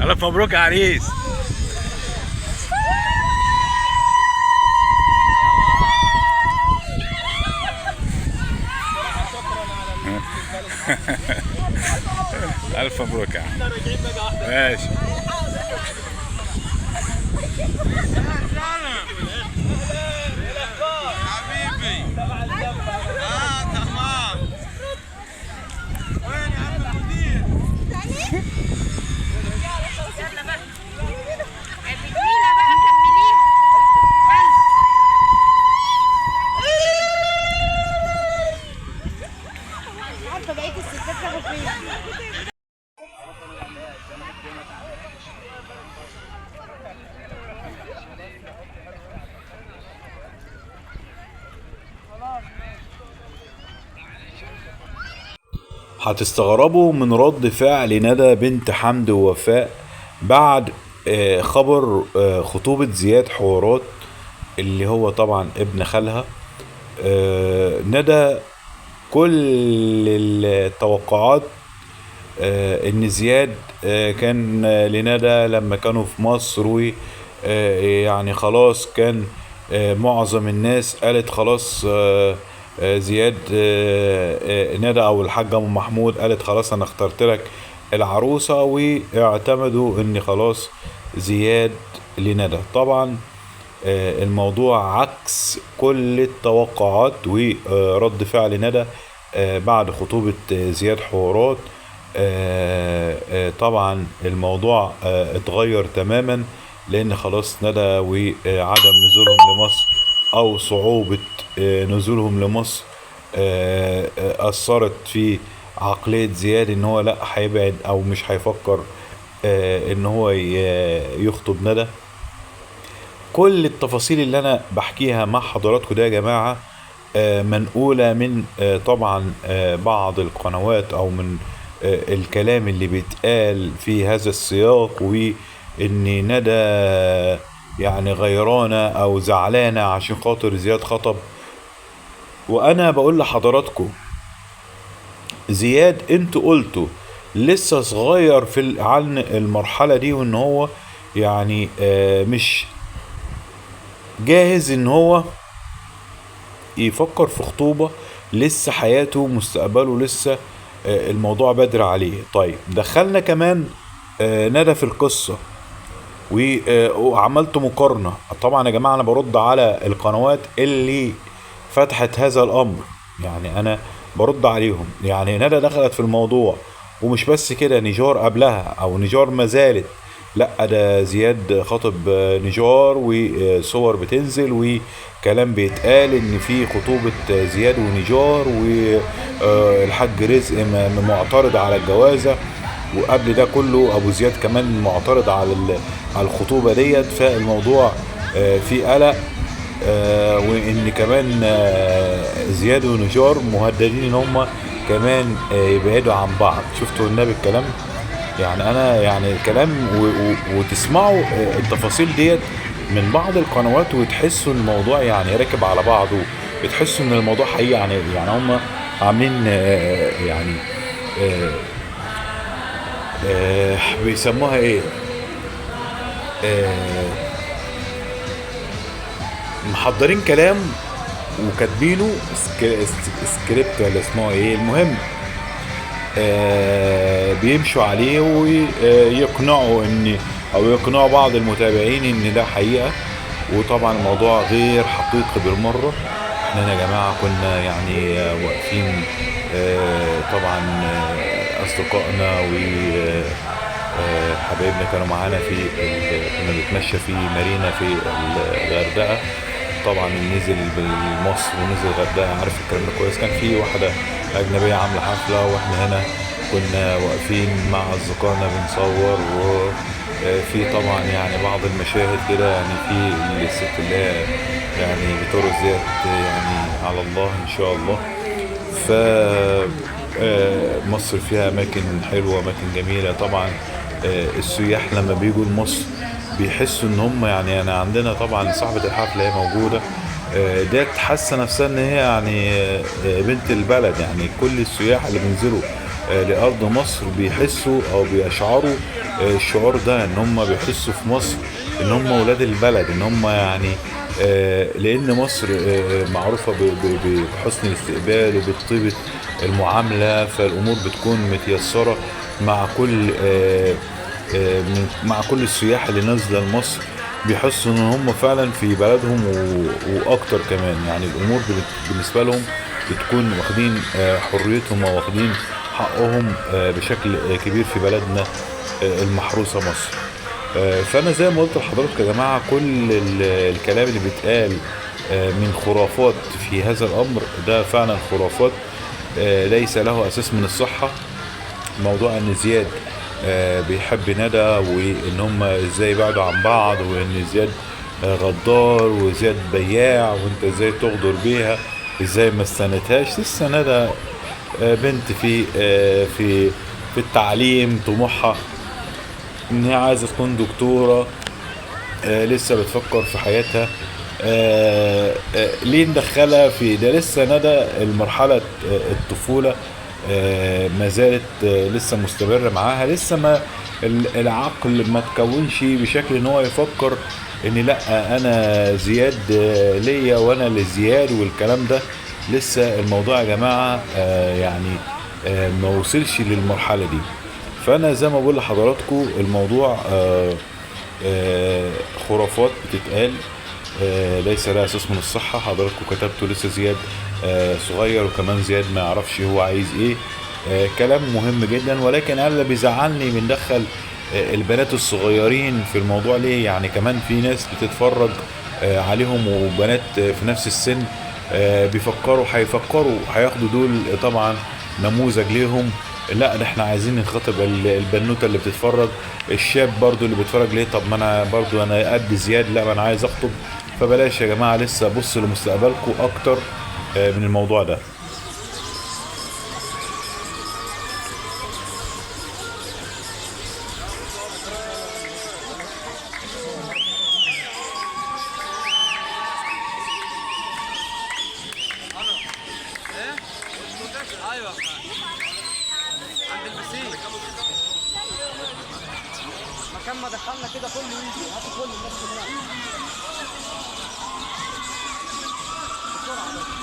ألف مبروك يا عريس. ألف مبروك يا عم. ماشي. حبيبي. تمام. وين يا عم المدير؟ يلا بقى الجميلة بقى كمليها. يلا عارفة بقية الستات راحوا فين. هتستغربوا من رد فعل ندى بنت حمد ووفاء بعد خبر خطوبة زياد حوارات اللي هو طبعا ابن خالها. ندى كل التوقعات ان زياد كان لندى لما كانوا في مصر يعني خلاص كان معظم الناس قالت خلاص زياد ندى او الحاجة ام محمود قالت خلاص انا اخترت لك العروسة، واعتمدوا ان خلاص زياد لندى. طبعا الموضوع عكس كل التوقعات ورد فعل ندى بعد خطوبة زياد حوارات. طبعا الموضوع اتغير تماما، لان خلاص ندى وعدم نزولهم لمصر او صعوبة نزولهم لمصر اثرت في عقلية زياد ان هو لا هيبعد او مش هيفكر ان هو يخطب ندى. كل التفاصيل اللي انا بحكيها مع حضراتكم ده يا جماعة منقولة من طبعا بعض القنوات او من الكلام اللي بيتقال في هذا السياق، وان ندى يعني غيرانة او زعلانة عشان خاطر زياد خطب. وانا بقول لحضراتكم زياد انتوا قلتوا لسه صغير في عن المرحلة دي، وان هو يعني مش جاهز ان هو يفكر في خطوبة، لسه حياته مستقبله لسه الموضوع بدري عليه. طيب دخلنا كمان ندى في القصة وعملت مقارنة. طبعا يا جماعة انا برد على القنوات اللي فتحت هذا الامر، يعني انا برد عليهم. يعني ندى دخلت في الموضوع، ومش بس كده نجار قبلها او نجار ما زالت، لا ده زياد خاطب نجار وصور بتنزل وكلام بيتقال ان في خطوبة زياد ونجار، والحاج رزق معترض على الجوازة، وقبل ده كله ابو زياد كمان معترض على الخطوبة ديت. فالموضوع في قلق، وان كمان زياد ونجار مهددين ان هم كمان يبعدوا عن بعض. شفتوا النبي الكلام؟ يعني انا يعني الكلام وتسمعوا التفاصيل ديت من بعض القنوات وتحسوا ان الموضوع يعني راكب على بعضه، بتحسوا ان الموضوع حقيقي. يعني هم عاملين يعني بيسموها ايه، محضرين كلام وكاتبينه سكريبت ولا اسمه ايه، المهم بيمشوا عليه ويقنعوا ان او يقنعوا بعض المتابعين ان ده حقيقة، وطبعا الموضوع غير حقيقي بالمرة. احنا هنا يا جماعة كنا يعني واقفين طبعا اصدقائنا وحبايبنا كانوا معانا كنا بنتمشى في مارينا في الغردقة. طبعا نزل بالمصر ونزل الغردقة، عارف الكلام ده كويس. كان في واحدة أجنبية عاملة حفلة، واحنا هنا كنا واقفين مع أصدقائنا بنصور، وفي طبعا يعني بعض المشاهد كده، يعني في الست اللي هي يعني بترقص ديت يعني على الله إن شاء الله. ف مصر فيها أماكن حلوة، أماكن جميلة. طبعا السياح لما بيجوا لمصر بيحسوا ان هم يعني انا عندنا طبعا صاحبة الحفلة هي موجودة ديت حاسة نفسها ان هي يعني بنت البلد. يعني كل السياح اللي بينزلوا لأرض مصر بيحسوا او بيشعروا الشعور ده ان هم بيحسوا في مصر ان هم ولاد البلد، ان هم يعني لان مصر معروفة بحسن الاستقبال وبطيبة المعاملة، فالامور بتكون متيسرة مع كل مع كل السياح اللي نازلة لمصر. بيحسوا ان هم فعلا في بلدهم واكتر كمان، يعني الامور بالنسبة لهم بتكون واخدين حريتهم واخدين حقهم بشكل كبير في بلدنا المحروسة مصر. فانا زي ما قلت لحضرتك يا جماعة، كل الكلام اللي بيتقال من خرافات في هذا الامر ده فعلا خرافات، ليس له اساس من الصحة. موضوع ان زياد بيحب ندى وان هم ازاي بعدوا عن بعض، وان زياد غدار وزياد بياع وانت ازاي تغدر بيها، ازاي ما استنتهاش. لسه ندى بنت في التعليم، طموحها ان هي عايزه تكون دكتوره، لسه بتفكر في حياتها. ليه ندخلها في ده؟ لسه ندى المرحله الطفوله ما زالت لسه مستمرة معاها، لسه ما العقل ما تكونش بشكل ان هو يفكر ان لا انا زياد ليا وانا لزياد والكلام ده. لسه الموضوع يا جماعة يعني ما وصلش للمرحلة دي. فانا زي ما بقول لحضراتكم الموضوع خرافات بتتقال، ليس لها اساس من الصحة. حضراتكم كتبتوا لسه زياد صغير، وكمان زياد ما يعرفش هو عايز ايه. كلام مهم جدا، ولكن انا اللي بيزعلني بندخل البنات الصغيرين في الموضوع ليه؟ يعني كمان في ناس بتتفرج عليهم وبنات في نفس السن هيفكروا هياخدوا دول طبعا نموذج ليهم. لا ده احنا عايزين نخاطب البنوته اللي بتتفرج، الشاب برضو اللي بيتفرج ليه، طب ما انا برضو انا قد زياد، لا ما انا عايز اخطب. فبلاش يا جماعه، لسه بصوا لمستقبلكم اكتر من الموضوع ده. ايوه عند البسين مكان ما دخلنا كده كله يجي هاتوا كل الناس كلها بسرعه.